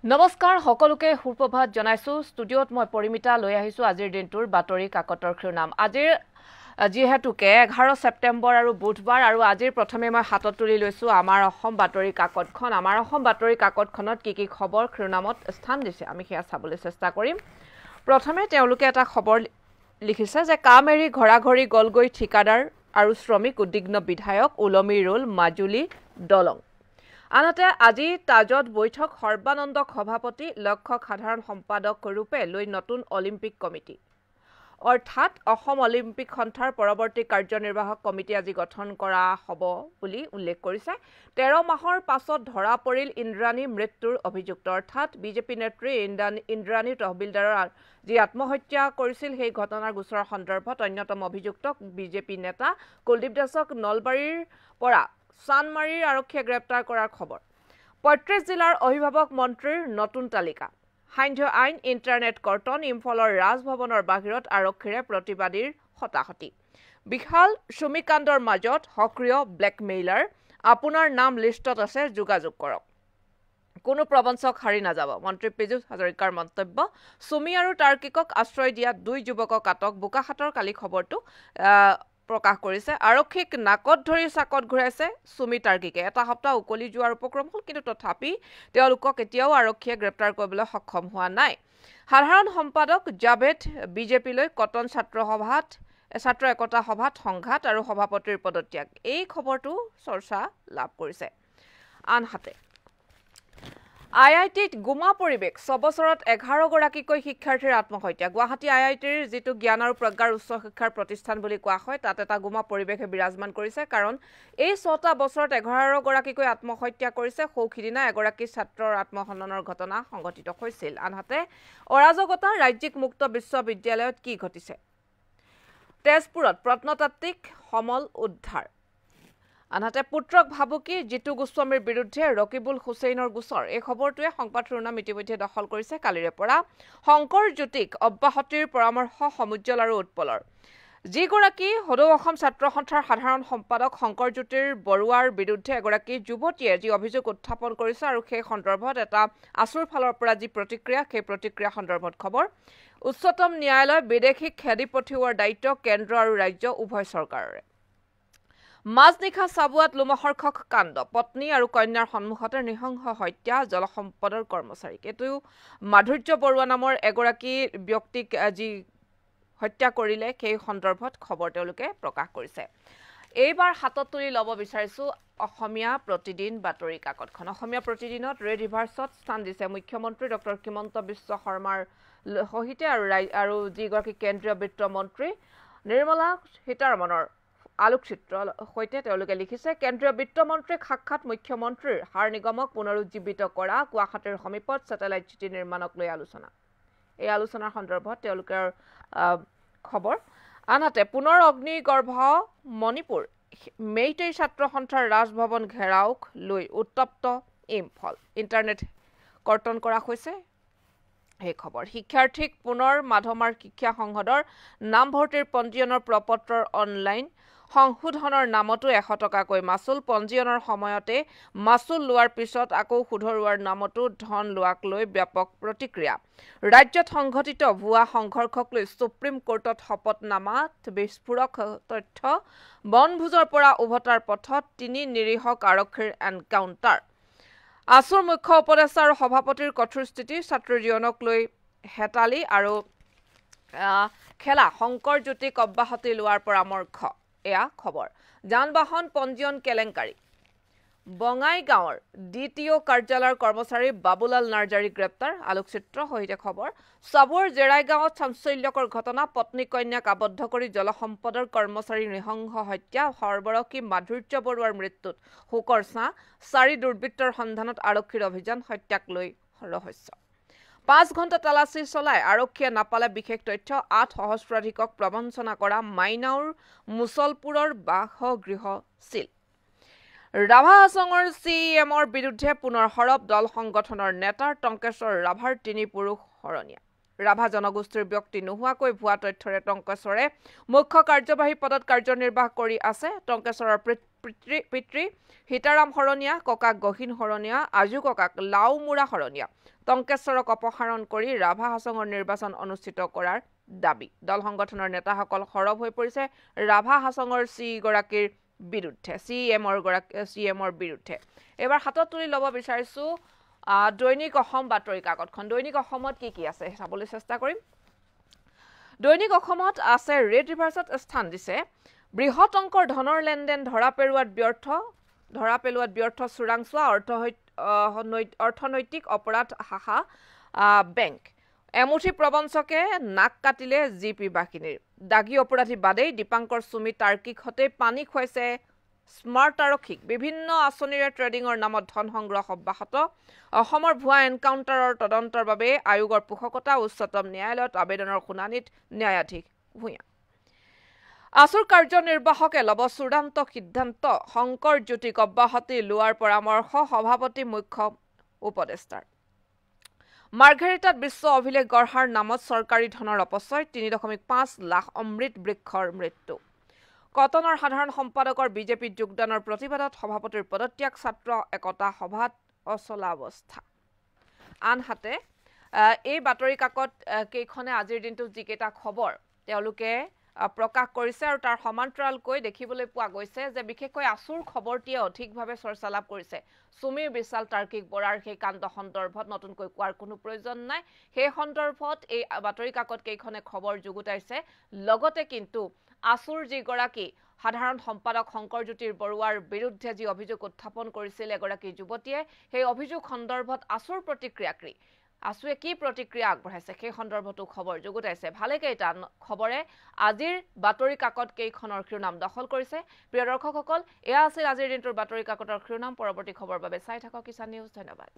নমস্কাৰ সকলোকে সুপ্ৰভাত জনাইছো ষ্টুডিঅত মই পৰিমিতা লৈ আহিছো আজিৰ দিনটোৰ বাতৰি কাকতৰ শিৰোনাম আজিৰ যেহেতুকে 11 সেপ্টেম্বৰ আৰু বুধবাৰ আৰু আজিৰ প্ৰথমে মই হাতত তুলি লৈছো আমাৰ অসম বাতৰি কাকতখন আমাৰ অসম বাতৰি কাকতখনত কি খবৰ শিৰোনামত স্থান দিছে আমি সেয়া চাবলৈ চেষ্টা কৰিম প্ৰথমে তেওঁলোকে এটা খবৰ লিখিছে যে কামেৰি ঘৰাঘৰি গলগৈ ঠিকাদাৰ আৰু শ্ৰমিক উদ্বিগ্ন বিধায়ক উলমি ৰোল মাজুলী দলং আনহাতে আজি তাজত বৈঠক সৰ্বানন্দ সভাপতি লক্ষক সাধাৰণ সম্পাদক ৰূপে লৈ নতুন অলিম্পিক কমিটি অৰ্থাৎ অসম অলিম্পিক সন্থাৰ পৰৱৰ্তী কাৰ্যনিৰ্বাহক কমিটি আজি গঠন কৰা হ'ব বুলি উল্লেখ কৰিছে 13 মাহৰ পাছত ধৰা পৰিল ইন্দ্ৰাণী মৃত্যুৰ অভিযুক্ত অৰ্থাৎ বিজেপি নেত্ৰী ইন্দ্ৰাণী তহবিলদাৰৰ যি আত্মহত্যা কৰিছিল সেই ঘটনাৰ গোচৰৰ সন্দৰ্ভত অন্যতম অভিযুক্তক বিজেপি নেতা কুলদীপ দাসক নলবাৰীৰ পৰা চানমাৰীৰ আৰক্ষীয়ে গ্ৰেপ্তাৰ কৰাৰ খবৰ ৩৫ জিলাৰ অভিভাৱক মন্ত্ৰীৰ নতুন তালিকা সান্ধ্য আইন ইণ্টাৰনেট কৰ্তন ইম্ফলৰ ৰাজভৱনৰ বাহিৰত আৰক্ষীৰে প্ৰতিবাদীৰ হতাহতি বিশাল সুমিকাণ্ডৰ মাজত সক্ৰিয় ব্লেকমেইলাৰ আপোনাৰ নাম লিষ্টত আছে যোগাযোগ কৰক কোনো প্ৰবঞ্চক হাৰি নাযাব মন্ত্ৰী পীযুষ হাজৰিকাৰ মন্তব্য সুমি আৰু তাৰ্কিকক আশ্ৰয় দিয়া দুই যুৱকক আটক বোকাখাটৰ কালি খবৰটো প্ৰকাশ কৰিছে আৰক্ষীক নাকত ধৰি চাকত ঘূৰাইছে সুমি তাৰ্কিকে এটা সপ্তাহ উকলি যোৱাৰ উপক্ৰম হ'ল কিন্তু তথাপি তেওঁলোকক এতিয়াও আৰক্ষীয়ে গ্ৰেপ্তাৰ কৰিবলৈ সক্ষম হোৱা নাই সাধাৰণ সম্পাদক জাভেদ বিজেপিলৈ কটন ছাত্ৰ একতা সভাত সংঘাত আৰু সভাপতিৰ পদত্যাগ এই খবৰটো চৰ্চা লাভ কৰিছে আনহাতে আইআইটিত গুমা পৰিৱেশ 6 বছৰত 11 গৰাকীকৈ শিক্ষাৰ্থীৰ আত্মহত্যা গুৱাহাটী আইআইটিৰ যিটো জ্ঞান আৰু প্ৰজ্ঞাৰ উচ্চ শিক্ষাৰ প্ৰতিষ্ঠান বুলি কোৱা হয় তাত এটা গুমা পৰিৱেশে বিৰাজমান কৰিছে কাৰণ এই 6টা বছৰত 11 গৰাকীকৈ আত্মহত্যা কৰিছে সৌখিদিনা এগৰাকী ছাত্ৰৰ আত্মহননৰ ঘটনা সংঘটিত হৈছিল আনহাতে অৰাজকতা ৰাজ্যিক মুক্ত বিশ্ববিদ্যালয়ত কি ঘটিছে তেজপুৰত প্ৰত্নতাত্ত্বিক সমল উদ্ধাৰ আনহাতে পুত্ৰক ভাবুকি জিতু গোস্বামীৰ বিৰুদ্ধে ৰকিবুল হুছেইনৰ গোচৰ এই খবৰটোৱে সংবাদ শিৰোনাম ইতিমধ্যে দখল কৰিছে কালিৰে পৰা শংকৰ জ্যোতিক অব্যাহতিৰ পৰামৰ্শ সমুজ্জ্বল আৰু উৎপলৰ যিগৰাকী সদৌ অসম ছাত্ৰ সন্থাৰ সাধাৰণ সম্পাদক শংকৰ জ্যোতিৰ বৰুৱাৰ বিৰুদ্ধে এগৰাকী যুৱতীয়ে যি অভিযোগ উত্থাপন কৰিছে আৰু সেই সন্দৰ্ভত এটা আছুৰ ফালৰ পৰা যি প্ৰতিক্ৰিয়া সেই প্ৰতিক্ৰিয়া সন্দৰ্ভত খবৰ উচ্চতম ন্যায়ালয় বিদেশীক খেদি পঠিওৱাৰ দায়িত্ব কেন্দ্ৰ আৰু ৰাজ্য উভয় চৰকাৰৰে মাজনিশা চাবুৱাত লোমহৰ্ষক কাণ্ড পত্নী আৰু কন্যাৰ সন্মুখতে নৃশংস হত্যা জলসম্পদৰ কৰ্মচাৰীক এইটো মাধুৰ্য বৰুৱা নামৰ এগৰাকী ব্যক্তিক যি হত্যা কৰিলে সেই সন্দৰ্ভত খবৰ তেওঁলোকে প্ৰকাশ কৰিছে এইবাৰ হাতত তুলি ল'ব বিচাৰিছো অসমীয়া প্ৰতিদিন বাতৰি কাকতখন অসমীয়া প্ৰতিদিনত ৰেড ৰিভাৰ্ছত স্থান দিছে মুখ্যমন্ত্ৰী ডক্টৰ হিমন্ত বিশ্ব শৰ্মাৰ সহিতে আৰু যিগৰাকী কেন্দ্ৰীয় বিত্ত মন্ত্ৰী নিৰ্মলা সীতাৰমণৰ আলোকচিত্ৰৰ সৈতে তেওঁলোকে লিখিছে কেন্দ্ৰীয় বিত্তমন্ত্ৰীক সাক্ষাৎ মুখ্যমন্ত্ৰীৰ সাৰ নিগমক পুনৰুজ্জীৱিত কৰা গুৱাহাটীৰ সমীপত স্যাটেলাইট চিটি নিৰ্মাণক লৈ আলোচনা এই আলোচনাৰ সন্দৰ্ভত তেওঁলোকৰ খবৰ আনহাতে পুনৰ অগ্নিগৰ্ভ মণিপুৰ মেইটেই ছাত্ৰ সন্থাৰ ৰাজভৱন ঘেৰাওক লৈ উত্তপ্ত ইম্ফল ইণ্টাৰনেট কৰ্তন কৰা হৈছে এই খবৰ শিক্ষাৰ্থীক পুনৰ মাধমাৰ শিক্ষা সংসদৰ নামভৰ্তিৰ পঞ্জীয়নৰ প্ৰপত্ৰৰ অনলাইন সংশোধনৰ নামতো 100 টকাকৈ মাসুল পঞ্জীয়নৰ সময়তে মাসুল লোৱাৰ পিছত আকৌ শুধৰুৱাৰ নামতো ধন লোৱাক লৈ ব্যাপক প্ৰতিক্ৰিয়া ৰাজ্যত সংঘটিত ভুৱা সংঘৰ্ষক লৈ সুপ্ৰিম কোৰ্টত শপতনামাত বিস্ফোৰক তথ্য বনভোজৰ পৰা উভতাৰ পথত 3 নিৰীহক আৰক্ষীৰ এনকাউণ্টাৰ আসুৰ মুখ্য উপদেষ্টা আৰু সভাপতিৰ কঠোৰ স্থিতি ছাত্ৰ জীৱনক লৈ হেতালি আৰু খেলা শংকৰ জ্যোতিক অব্যাহতি লোৱাৰ পৰামৰ্শ এয়া খবৰ যান-বাহন পঞ্জীয়ন কেলেংকাৰী বঙাইগাঁৱৰ ডিটিও কাৰ্যালয়ৰ কৰ্মচাৰী বাবুলাল নাৰ্জাৰী গ্ৰেপ্তাৰ আলোকচিত্ৰ সহিতে খবৰ চাবুৰ জেৰাইগাঁৱত চাঞ্চল্যকৰ ঘটনা পত্নী কন্যাক আবদ্ধ কৰি জলসম্পদৰ কৰ্মচাৰী নৃশংস হত্যা সৰ্বৰকী মাধুৰ্য বৰুৱাৰ মৃত্যুত শোকৰ ছাঁ 4 দুৰ্বৃত্তৰ সন্ধানত আৰক্ষীৰ অভিযান হত্যাক লৈ ৰহস্য 5 ঘণ্টা তালাচী চলাই আৰক্ষীয়ে নাপালে বিশেষ তথ্য 8 সহস্ৰাধিকক প্ৰবঞ্চনা কৰা মাইনাউৰ মুছলপুৰৰ বাসগৃহ সিল ৰাভা হাছঙৰ চিএমৰ বিৰুদ্ধে পুনৰ হৰব দল সংগঠনৰ নেতাৰ টংকেশ্বৰ ৰাভাৰ 3 পুৰুষ হৰণীয়া ৰাভা জনগোষ্ঠীৰ ব্যক্তি নোহোৱাকৈ ভুৱা তথ্যৰে টংকেশ্বৰে মুখ্য কাৰ্যবাহী পদত কাৰ্যনিৰ্বাহ কৰি আছে। টংকেশ্বৰৰ পিতৃ সীতাৰাম শৰণীয়া, ককাক গহীন শৰণীয়া, আজু ককাক লাওমুৰা শৰণীয়া টংকেশ্বৰক অপসাৰণ কৰি ৰাভা হাছঙৰ নিৰ্বাচন অনুষ্ঠিত কৰাৰ দাবী। দল সংগঠনৰ নেতাসকল সৰব হৈ পৰিছে ৰাভা হাছঙৰ চিএমৰ বিৰুদ্ধে। এবাৰ হাতত তুলি ল'ব বিচাৰিছো দৈনিক অসম বাতৰি কাকতখন। দৈনিক অসমত কি আছে চাবলৈ চেষ্টা কৰিম। দৈনিক অসমত আছে ৰেড ৰিভাৰ্ছত স্থান দিছে বৃহৎ অংকৰ ধনৰ লেনদেন ধৰা পেলোৱাত ব্যৰ্থ চোৰাংচোৱা অৰ্থনৈতিক অপৰাধ শাখা বেংক। এমুঠি প্ৰবঞ্চকে নাক কাটিলে জিপি বাহিনীৰ। দাগী অপৰাধী বাদেই দীপাংকৰ চুমি তাৰ্কিক হতে পানী খুৱাইছে স্মাৰ্ট আৰক্ষীক। বিভিন্ন আঁচনিৰে ট্ৰেডিঙৰ নামত ধন সংগ্ৰহ অব্যাহত। অসমৰ ভুৱা এনকাউণ্টাৰৰ তদন্তৰ বাবে আয়োগৰ পোষকতা। উচ্চতম ন্যায়ালয়ত আবেদনৰ শুনানিত ন্যায়াধীশ ভূঞা। আছুৰ কাৰ্যনিৰ্বাহকে ল'ব চূড়ান্ত সিদ্ধান্ত। শংকৰ জ্যোতিক অব্যাহতি লোৱাৰ পৰামৰ্শ সভাপতি মুখ্য উপদেষ্টাৰ। মাৰ্ঘেৰিটাত বিশ্ব অভিলেখ গঢ়াৰ নামত চৰকাৰী ধনৰ অপচয়। ৩.৫ লাখ অমৃত বৃক্ষৰ মৃত্যু। কটনৰ সাধাৰণ সম্পাদকৰ বিজেপিত যোগদানৰ প্ৰতিবাদত সভাপতিৰ পদত্যাগ। ছাত্ৰ একতা সভাত অচলাৱস্থা। আনহাতে এই বাতৰি কাকত কেইখনে আজিৰ দিনটোত যিকেইটা খবৰ তেওঁলোকে প্ৰকাশ কৰিছে আৰু তাৰ সমান্তৰালকৈ দেখিবলৈ পোৱা গৈছে যে বিশেষকৈ আছুৰ খবৰটিয়ে অধিকভাৱে চৰ্চা লাভ কৰিছে। চুমিৰ বিশাল তাৰ্কিক বৰাৰ সেই কাণ্ড সন্দৰ্ভত নতুনকৈ কোৱাৰ কোনো প্ৰয়োজন নাই। সেই সন্দৰ্ভত এই বাতৰি কাকত কেইখনে খবৰ যুগুতাইছে। লগতে কিন্তু আছুৰ যিগৰাকী সাধাৰণ সম্পাদক শংকৰজ্যোতিৰ বৰুৱাৰ বিৰুদ্ধে যি অভিযোগ উত্থাপন কৰিছিল এগৰাকী যুৱতীয়ে, সেই অভিযোগ সন্দৰ্ভত আছুৰ প্ৰতিক্ৰিয়া কি, আছুৱে কি প্ৰতিক্ৰিয়া আগবঢ়াইছে সেই সন্দৰ্ভতো খবৰ যুগুতাইছে। ভালেকেইটা খবৰে আজিৰ বাতৰি কাকত কেইখনৰ শিৰোনাম দখল কৰিছে। প্ৰিয় দৰ্শকসকল, এয়া আছিল আজিৰ দিনটোৰ বাতৰি কাকতৰ শিৰোনাম। পৰৱৰ্তী খবৰৰ বাবে চাই থাকক কিষাণ নিউজ। ধন্যবাদ।